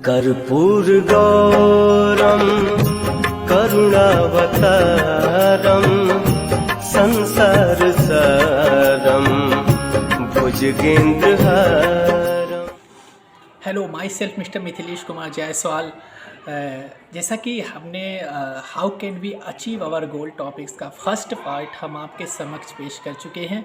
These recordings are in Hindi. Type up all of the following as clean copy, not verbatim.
कर्पूरगौरं करुणावतारं संसारसारं भुजगेन्द्रहारम्। Hello, myself mister Mithilesh Kumar Jaiswal. जैसा कि हमने how can we achieve our goal topics का फर्स्ट पार्ट हम आपके समक्ष पेश कर चुके हैं,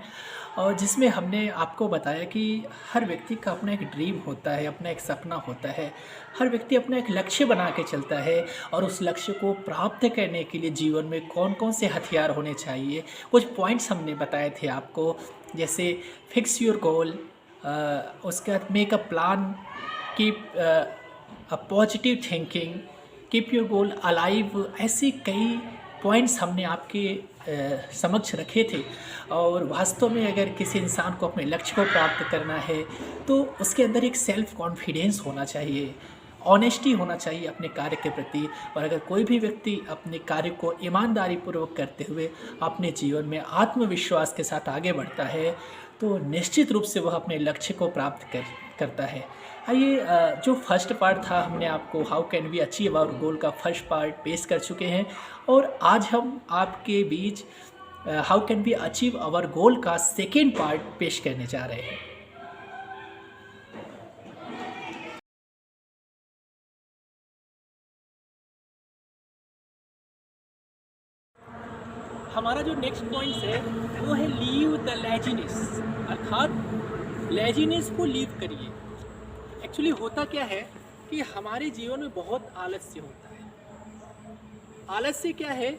और जिसमें हमने आपको बताया कि हर व्यक्ति का अपना एक ड्रीम होता है, अपना एक सपना होता है। हर व्यक्ति अपना एक लक्ष्य बना के चलता है, और उस लक्ष्य को प्राप्त करने के लिए जीवन में कौन कौन से हथियार होने चाहिए, कुछ पॉइंट्स हमने बताए थे आपको। जैसे फिक्स योर गोल, उसके बाद make a plan, keep a positive thinking, keep your goal alive. ऐसे कई पॉइंट्स हमने आपके समक्ष रखे थे। और वास्तव में अगर किसी इंसान को अपने लक्ष्य को प्राप्त करना है तो उसके अंदर एक सेल्फ कॉन्फिडेंस होना चाहिए, ऑनेस्टी होना चाहिए अपने कार्य के प्रति। और अगर कोई भी व्यक्ति अपने कार्य को ईमानदारी पूर्वक करते हुए अपने जीवन में आत्मविश्वास के साथ आगे बढ़ता है तो निश्चित रूप से वह अपने लक्ष्य को प्राप्त करता है। आइए, जो फर्स्ट पार्ट था हमने आपको how can we achieve our goal का फर्स्ट पार्ट पेश कर चुके हैं, और आज हम आपके बीच how can we achieve our goal का सेकेंड पार्ट पेश करने जा रहे हैं। हमारा जो नेक्स्ट पॉइंट है वो है लीव द लेजीनेस, अर्थात लेजीनेस को लीव करिए। एक्चुअली होता क्या है कि हमारे जीवन में बहुत आलस्य होता है। आलस्य क्या है?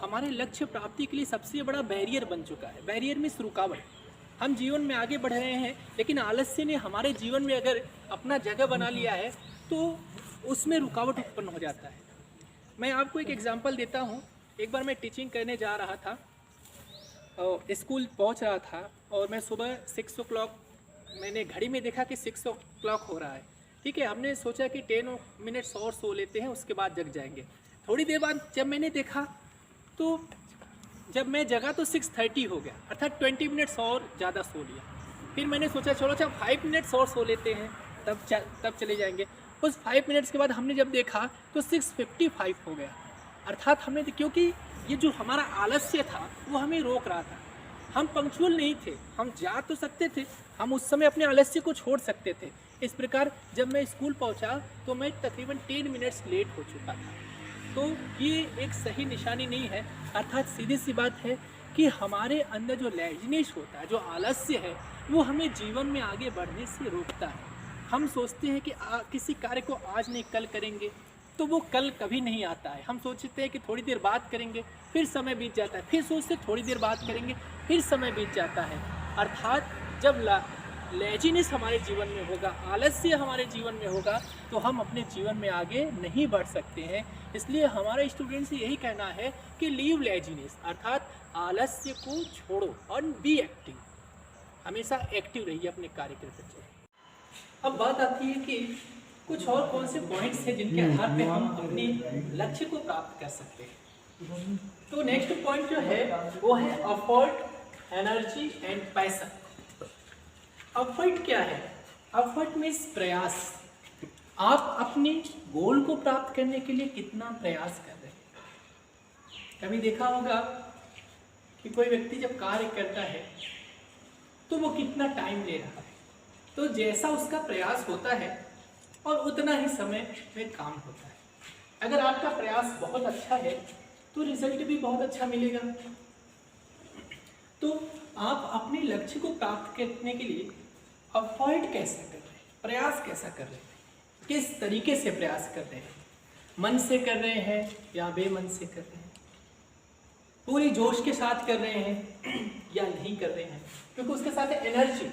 हमारे लक्ष्य प्राप्ति के लिए सबसे बड़ा बैरियर बन चुका है। बैरियर मीन्स रुकावट। हम जीवन में आगे बढ़ रहे हैं, लेकिन आलस्य ने हमारे जीवन में अगर अपना जगह बना लिया है तो उसमें रुकावट उत्पन्न हो जाता है। मैं आपको एक एग्जांपल देता हूँ। एक बार मैं टीचिंग करने जा रहा था, स्कूल पहुँच रहा था, और मैं सुबह 6 o'clock, मैंने घड़ी में देखा कि 6 o'clock हो रहा है। ठीक है, हमने सोचा कि 10 मिनट्स और सो लेते हैं, उसके बाद जग जाएंगे। थोड़ी देर बाद जब मैंने देखा तो जब मैं जगा तो 6:30 हो गया, अर्थात 20 मिनट्स और ज़्यादा सो लिया। फिर मैंने सोचा चलो 5 मिनट्स और सो लेते हैं, तब चले जाएंगे। उस 5 मिनट्स के बाद हमने जब देखा तो 6:55 हो गया। अर्थात हमने, क्योंकि ये जो हमारा आलस्य था वो हमें रोक रहा था। हम पंक्चुअल नहीं थे, हम जा तो सकते थे, हम उस समय अपने आलस्य को छोड़ सकते थे। इस प्रकार जब मैं स्कूल पहुंचा तो मैं तकरीबन 10 मिनट्स लेट हो चुका था। तो ये एक सही निशानी नहीं है। अर्थात सीधी सी बात है कि हमारे अंदर जो लेजीनेस होता है, जो आलस्य है, वो हमें जीवन में आगे बढ़ने से रोकता है। हम सोचते हैं कि किसी कार्य को आज नहीं कल करेंगे, तो वो कल कभी नहीं आता है। हम सोचते हैं कि थोड़ी देर बात करेंगे, फिर समय बीत जाता है, फिर सोचते थोड़ी देर बात करेंगे, फिर समय बीत जाता है। अर्थात जब लेजीनेस हमारे जीवन में होगा, आलस्य हमारे जीवन में होगा, तो हम अपने जीवन में आगे नहीं बढ़ सकते हैं। इसलिए हमारा स्टूडेंट से यही कहना है कि लीव लेजीनेस, अर्थात आलस्य को छोड़ो और बी एक्टिव। हमेशा एक्टिव रहिए अपने कार्य के प्रति। अब बात आती है कि कुछ और कौन से पॉइंट्स हैं जिनके आधार पे हम अपने लक्ष्य को प्राप्त कर सकते हैं। तो नेक्स्ट पॉइंट जो है वो है effort, energy and passion. Effort क्या है? एफर्ट मीन्स प्रयास। आप अपने गोल को प्राप्त करने के लिए कितना प्रयास कर रहे हैं। कभी देखा होगा कि कोई व्यक्ति जब कार्य करता है तो वो कितना टाइम ले रहा है। तो जैसा उसका प्रयास होता है और उतना ही समय में काम होता है। अगर आपका प्रयास बहुत अच्छा है तो रिजल्ट भी बहुत अच्छा मिलेगा। तो आप अपने लक्ष्य को प्राप्त करने के लिए एफर्ट कैसा कर रहे हैं, प्रयास कैसा कर रहे हैं, किस तरीके से प्रयास कर रहे हैं। मन से कर रहे हैं या बेमन से कर रहे हैं, पूरी जोश के साथ कर रहे हैं या नहीं कर रहे हैं। क्योंकि उसके साथ है एनर्जी।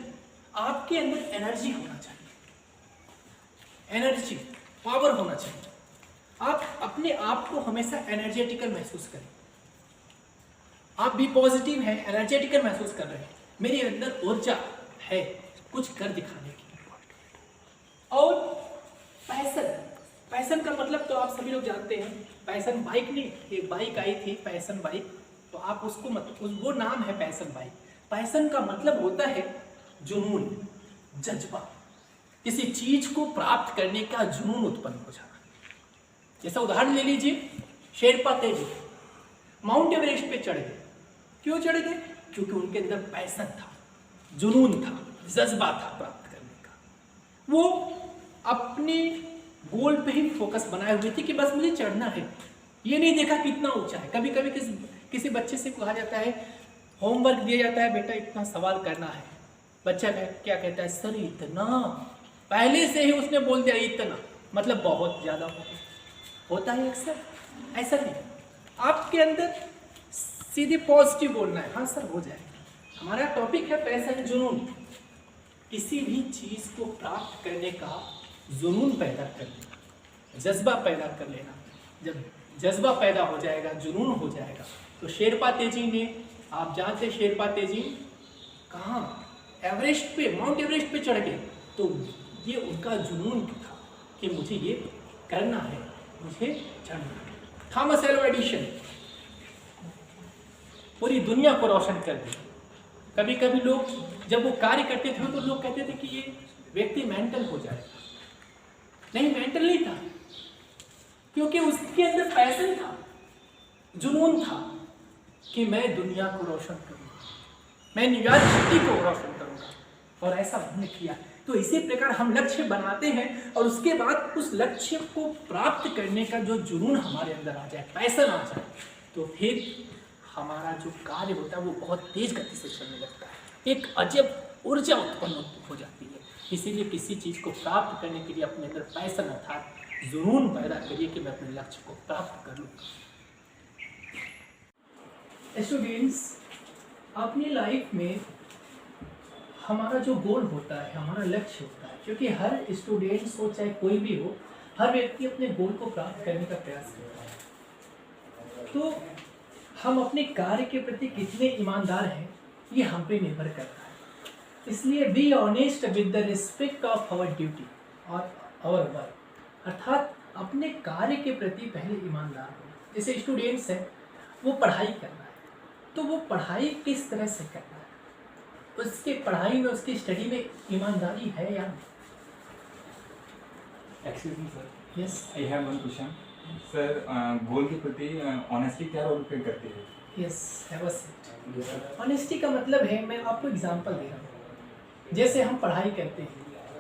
आपके अंदर एनर्जी होना चाहिए, एनर्जी, पावर होना चाहिए। आप अपने आप को हमेशा एनर्जेटिकल महसूस करें। आप भी पॉजिटिव हैं, एनर्जेटिकल महसूस कर रहे हैं, मेरे अंदर ऊर्जा है कुछ कर दिखाने की। और पैशन, पैशन का मतलब तो आप सभी लोग जानते हैं। पैशन बाइक नहीं, एक बाइक आई थी पैशन बाइक, तो आप उसको वो नाम है पैशन बाइक। पैशन का मतलब होता है जुनून, जज्बा। किसी चीज को प्राप्त करने का जुनून उत्पन्न हो जाना। जैसा उदाहरण ले लीजिए, शेरपा तेजी माउंट एवरेस्ट पे चढ़ गए। क्यों चढ़ गए? क्योंकि उनके अंदर पैशन था, जुनून था, जज्बा था प्राप्त करने का। वो अपने गोल पे ही फोकस बनाए हुए थे कि बस मुझे चढ़ना है। ये नहीं देखा कितना ऊंचा है। कभी कभी किसी बच्चे से कहा जाता है, होमवर्क दिया जाता है, बेटा इतना सवाल करना है। बच्चा क्या कहता है? सर इतना, पहले से ही उसने बोल दिया इतना, मतलब बहुत ज़्यादा होता है अक्सर। ऐसा नहीं, आपके अंदर सीधे पॉजिटिव बोलना है, हाँ सर हो जाएगा। हमारा टॉपिक है पैशन, जुनून। किसी भी चीज़ को प्राप्त करने का जुनून पैदा कर लेना, जज्बा पैदा कर लेना। जब जज्बा पैदा हो जाएगा, जुनून हो जाएगा, तो शेरपा तेजी ने, आप जानते शेरपा तेजी कहाँ? एवरेस्ट पे, माउंट एवरेस्ट पे चढ़ गए। तो ये उनका जुनून था कि मुझे ये करना है, मुझे चढ़ना है। थॉमस एल्वा एडिशन पूरी दुनिया को रोशन कर दिया। कभी कभी लोग जब वो कार्य करते थे तो लोग कहते थे कि ये व्यक्ति मेंटल हो जाएगा। नहीं, मेंटल नहीं था, क्योंकि उसके अंदर पैशन था, जुनून था कि मैं दुनिया को रोशन करूंगा, मैं न्यूयॉर्क सिटी को रोशन करूंगा, और ऐसा उन्होंने किया। तो इसी प्रकार हम लक्ष्य बनाते हैं और उसके बाद उस लक्ष्य को प्राप्त करने का जो जुनून हमारे अंदर आ जाए, पैशन आ जाए, तो फिर हमारा जो कार्य होता है वो बहुत तेज गति से चलने लगता है। एक अजब ऊर्जा उत्पन्न हो जाती है। इसीलिए किसी चीज़ को प्राप्त करने के लिए अपने अंदर पैशन अर्थात जुनून पैदा करिए कि मैं अपने लक्ष्य को प्राप्त कर लूँ। स्टूडेंट्स, अपनी लाइफ में हमारा जो गोल होता है, हमारा लक्ष्य होता है, क्योंकि हर स्टूडेंट्स हो चाहे कोई भी हो, हर व्यक्ति अपने गोल को प्राप्त करने का प्रयास करता है। तो हम अपने कार्य के प्रति कितने ईमानदार हैं ये हम पे निर्भर करता है। इसलिए be honest with the respect of our duty और आवर वर्क, अर्थात अपने कार्य के प्रति पहले ईमानदार हो। जैसे स्टूडेंट्स हैं, वो पढ़ाई करना है, तो वो पढ़ाई किस तरह से करना है, उसके पढ़ाई में, उसकी स्टडी में ईमानदारी है या नहीं? Excuse me sir, yes, I have one question sir. Goal के प्रति ऑनेस्टी क्या रोल प्ले करती है? Yes, have a seat. Honesty का मतलब है, मैं आपको एग्जांपल दे रहा हूँ। जैसे हम पढ़ाई करते हैं,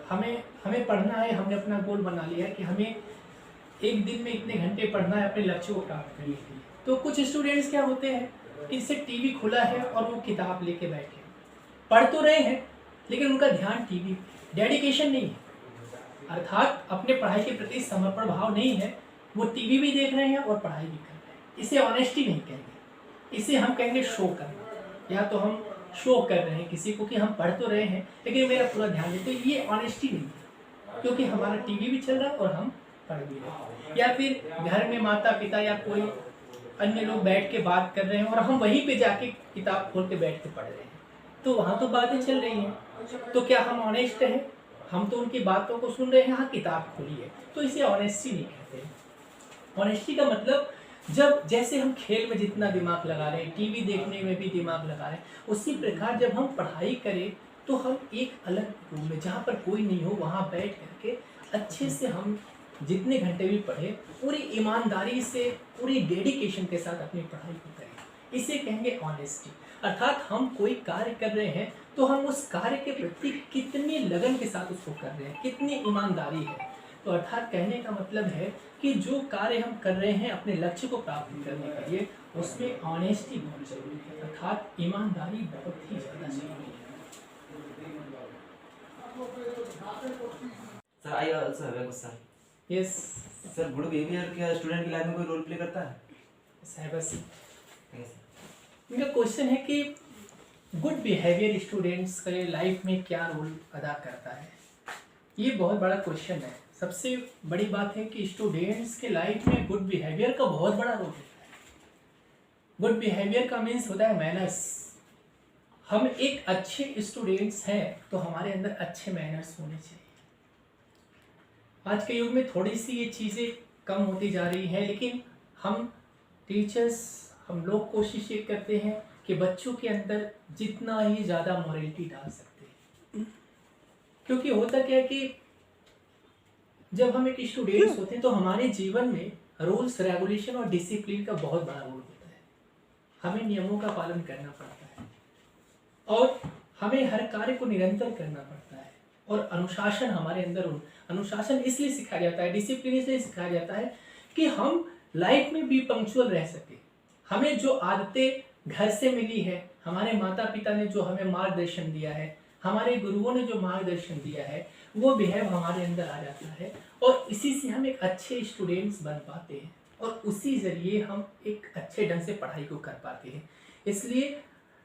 हमें पढ़ना है, हमने अपना गोल बना लिया है कि हमें एक दिन में इतने घंटे पढ़ना है अपने लक्ष्य को प्राप्त करने के लिए। तो कुछ स्टूडेंट्स क्या होते हैं कि इससे टीवी खुला है और वो किताब लेके बैठे, पढ़ तो रहे हैं लेकिन उनका ध्यान टीवी, डेडिकेशन नहीं है, अर्थात अपने पढ़ाई के प्रति समर्पण भाव नहीं है। वो टीवी भी देख रहे हैं और पढ़ाई भी कर रहे हैं। इसे ऑनेस्टी नहीं कहेंगे, इसे हम कहेंगे शो करना। या तो हम शो कर रहे हैं किसी को कि हम पढ़ तो रहे हैं लेकिन मेरा पूरा ध्यान है, तो ये ऑनेस्टी नहीं है, क्योंकि हमारा टीवी भी चल रहा है और हम पढ़ भी रहे हैं। या फिर घर में माता पिता या कोई अन्य लोग बैठ के बात कर रहे हैं और हम वहीं पे जाके किताब खोल के बैठ के पढ़ रहे हैं, तो वहाँ तो बातें चल रही हैं। तो क्या हम ऑनेस्ट हैं? हम तो उनकी बातों को सुन रहे हैं, हाँ किताब खोली है, तो इसे ऑनेस्टी नहीं कहते हैं। ऑनेस्टी का मतलब, जब जैसे हम खेल में जितना दिमाग लगा रहे हैं, टीवी देखने में भी दिमाग लगा रहे हैं, उसी प्रकार जब हम पढ़ाई करें तो हम एक अलग रूम में जहाँ पर कोई नहीं हो वहाँ बैठ करके अच्छे से हम जितने घंटे भी पढ़े, पूरी ईमानदारी से, पूरी डेडिकेशन के साथ अपनी पढ़ाई को करें। इसे कहेंगे ऑनेस्टी। अर्थात हम कोई कार्य कर रहे हैं तो हम उस कार्य के प्रति कितनी लगन के साथ उसको कर रहे हैं, कितनी ईमानदारी है। तो अर्थात कहने का मतलब है कि जो कार्य हम कर रहे हैं अपने लक्ष्य को प्राप्त करने के लिए, उसमें ऑनेस्टी बहुत जरूरी है, अर्थात ईमानदारी बहुत ही ज़्यादा जरूरी है। Sir, I also have a question. Yes sir, good behaviour क्या स्टूडेंट की लाइफ में कोई रोल प्ले करता है? इनका क्वेश्चन है कि गुड बिहेवियर स्टूडेंट्स के लाइफ में क्या रोल अदा करता है। ये बहुत बड़ा क्वेश्चन है। सबसे बड़ी बात है कि स्टूडेंट्स के लाइफ में गुड बिहेवियर का बहुत बड़ा रोल होता है। गुड बिहेवियर का मीन्स होता है मैनर्स। हम एक अच्छे स्टूडेंट्स हैं तो हमारे अंदर अच्छे मैनर्स होने चाहिए। आज के युग में थोड़ी सी ये चीज़ें कम होती जा रही हैं, लेकिन हम टीचर्स, हम लोग कोशिश ये करते हैं कि बच्चों के अंदर जितना ही ज़्यादा मॉरलिटी डाल सकते हैं। क्योंकि होता क्या है कि जब हम एक स्टूडेंट्स होते हैं तो हमारे जीवन में रूल्स रेगुलेशन और डिसिप्लिन का बहुत बड़ा रोल होता है। हमें नियमों का पालन करना पड़ता है और हमें हर कार्य को निरंतर करना पड़ता है और अनुशासन हमारे अंदर अनुशासन इसलिए सिखाया जाता है, डिसिप्लिन इसलिए सिखाया जाता है कि हम लाइफ में भी पंक्चुअल रह सके। हमें जो आदतें घर से मिली है, हमारे माता पिता ने जो हमें मार्गदर्शन दिया है, हमारे गुरुओं ने जो मार्गदर्शन दिया है, वो बिहेव हमारे अंदर आ जाता है और इसी से हम एक अच्छे स्टूडेंट्स बन पाते हैं और उसी जरिए हम एक अच्छे ढंग से पढ़ाई को कर पाते हैं। इसलिए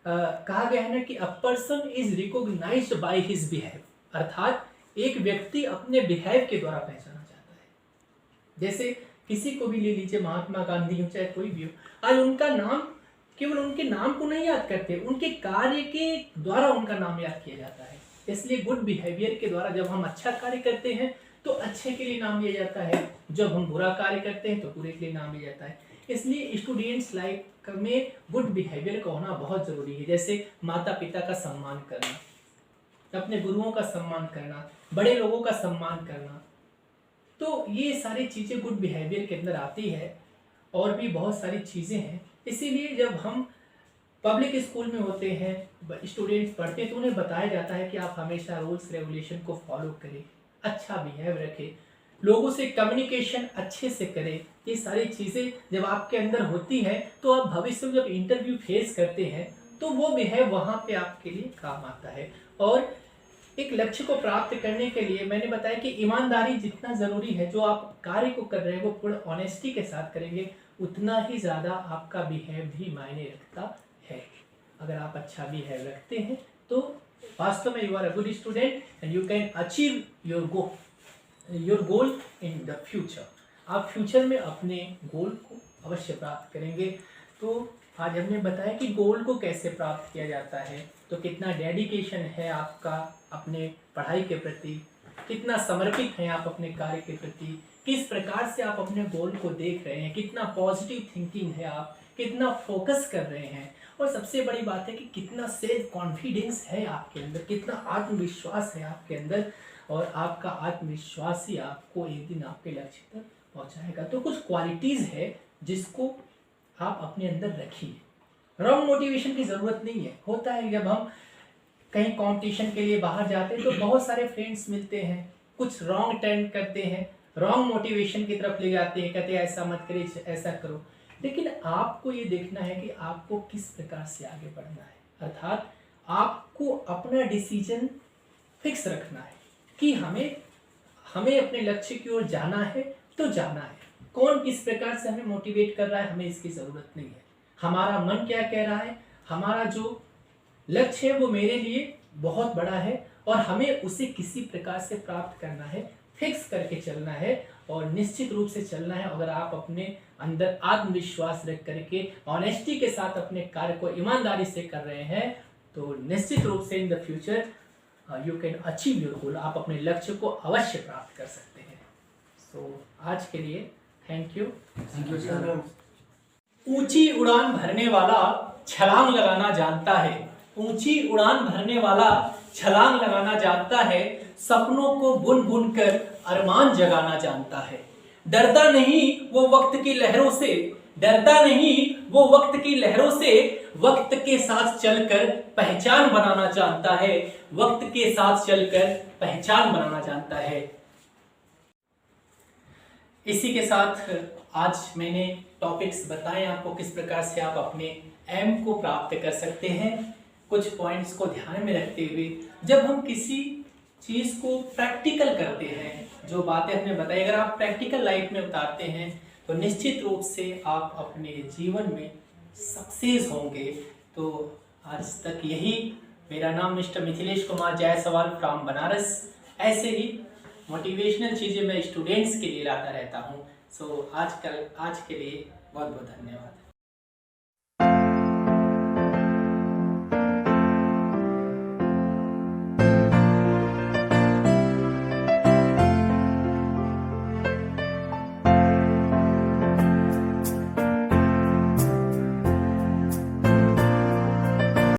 कहा गया है ना कि a person is recognised by his behave, अर्थात एक व्यक्ति अपने बिहेव के द्वारा पहचाना जाता है। जैसे किसी को भी ले लीजिए, महात्मा गांधी हो चाहे कोई भी हो, आज उनका नाम केवल उनके नाम को नहीं याद करते, उनके कार्य के द्वारा उनका नाम याद किया जाता है। इसलिए गुड बिहेवियर के द्वारा जब हम अच्छा कार्य करते हैं तो अच्छे के लिए नाम लिया जाता है, जब हम बुरा कार्य करते हैं तो बुरे के लिए नाम लिया जाता है। इसलिए स्टूडेंट्स लाइफ में गुड बिहेवियर का होना बहुत ज़रूरी है। जैसे माता पिता का सम्मान करना, अपने गुरुओं का सम्मान करना, बड़े लोगों का सम्मान करना, तो ये सारी चीज़ें गुड बिहेवियर के अंदर आती है। और भी बहुत सारी चीज़ें हैं। इसीलिए जब हम पब्लिक स्कूल में होते हैं, स्टूडेंट्स पढ़ते हैं, तो उन्हें बताया जाता है कि आप हमेशा रूल्स रेगुलेशन को फॉलो करें, अच्छा बिहेव रखें, लोगों से कम्युनिकेशन अच्छे से करें। ये सारी चीज़ें जब आपके अंदर होती है तो आप भविष्य में जब इंटरव्यू फेस करते हैं तो वो बिहेव वहाँ पे आपके लिए काम आता है। और एक लक्ष्य को प्राप्त करने के लिए मैंने बताया कि ईमानदारी जितना ज़रूरी है, जो आप कार्य को कर रहे हैं वो पूर्ण ऑनेस्टी के साथ करेंगे, उतना ही ज़्यादा आपका बिहेव भी मायने रखता है। अगर आप अच्छा बिहेव रखते हैं तो वास्तव में you are a good student and you can achieve your goal in the future. आप फ्यूचर में अपने गोल को अवश्य प्राप्त करेंगे। तो आज हमने बताया कि गोल को कैसे प्राप्त किया जाता है, तो कितना डेडिकेशन है आपका अपने पढ़ाई के प्रति, कितना समर्पित हैं आप अपने कार्य के प्रति, किस प्रकार से आप अपने गोल को देख रहे हैं, कितना पॉजिटिव थिंकिंग है आप, कितना फोकस कर रहे हैं, और सबसे बड़ी बात है कि कितना सेल्फ कॉन्फिडेंस है आपके अंदर, कितना आत्मविश्वास है आपके अंदर। और आपका आत्मविश्वास ही आपको एक दिन आपके लक्ष्य तक पहुंचाएगा। तो कुछ क्वालिटीज़ है जिसको आप अपने अंदर रखिए। रॉन्ग मोटिवेशन की ज़रूरत नहीं है। होता है जब हम कहीं कंपटीशन के लिए बाहर जाते हैं तो बहुत सारे फ्रेंड्स मिलते हैं, कुछ रॉन्ग टर्न करते हैं, रॉन्ग मोटिवेशन की तरफ ले जाते हैं, कहते हैं ऐसा मत करिए, ऐसा करो। लेकिन आपको ये देखना है कि आपको किस प्रकार से आगे बढ़ना है, अर्थात आपको अपना डिसीजन फिक्स रखना है कि हमें अपने लक्ष्य की ओर जाना है तो जाना है। कौन किस प्रकार से हमें मोटिवेट कर रहा है, हमें इसकी ज़रूरत नहीं है। हमारा मन क्या कह रहा है, हमारा जो लक्ष्य है वो मेरे लिए बहुत बड़ा है और हमें उसे किसी प्रकार से प्राप्त करना है, फिक्स करके चलना है और निश्चित रूप से चलना है। अगर आप अपने अंदर आत्मविश्वास रख करके ऑनेस्टी के साथ अपने कार्य को ईमानदारी से कर रहे हैं तो निश्चित रूप से इन the future you can achieve your गोल, आप अपने लक्ष्य को अवश्य प्राप्त कर सकते हैं। सो आज के लिए थैंक यू सर। ऊंची उड़ान भरने वाला छलांग लगाना जानता है, ऊंची उड़ान भरने वाला छलांग लगाना जानता है, सपनों को बुन बुन कर अरमान जगाना जानता है। डरता नहीं वो वक्त की लहरों से, डरता नहीं वो वक्त की लहरों से, वक्त के साथ चलकर पहचान बनाना जानता है, वक्त के साथ चलकर पहचान बनाना जानता है। इसी के साथ आज मैंने टॉपिक्स बताए आपको किस प्रकार से आप अपने एम को प्राप्त कर सकते हैं। कुछ पॉइंट्स को ध्यान में रखते हुए जब हम किसी चीज़ को प्रैक्टिकल करते हैं, जो बातें हमने बताई अगर आप प्रैक्टिकल लाइफ में उतारते हैं तो निश्चित रूप से आप अपने जीवन में सक्सेस होंगे। तो आज तक यही, मेरा नाम मिस्टर मिथिलेश कुमार जायसवाल फ्रॉम बनारस। ऐसे ही मोटिवेशनल चीज़ें मैं स्टूडेंट्स के लिए लाता रहता हूँ। सो आज के लिए बहुत बहुत धन्यवाद।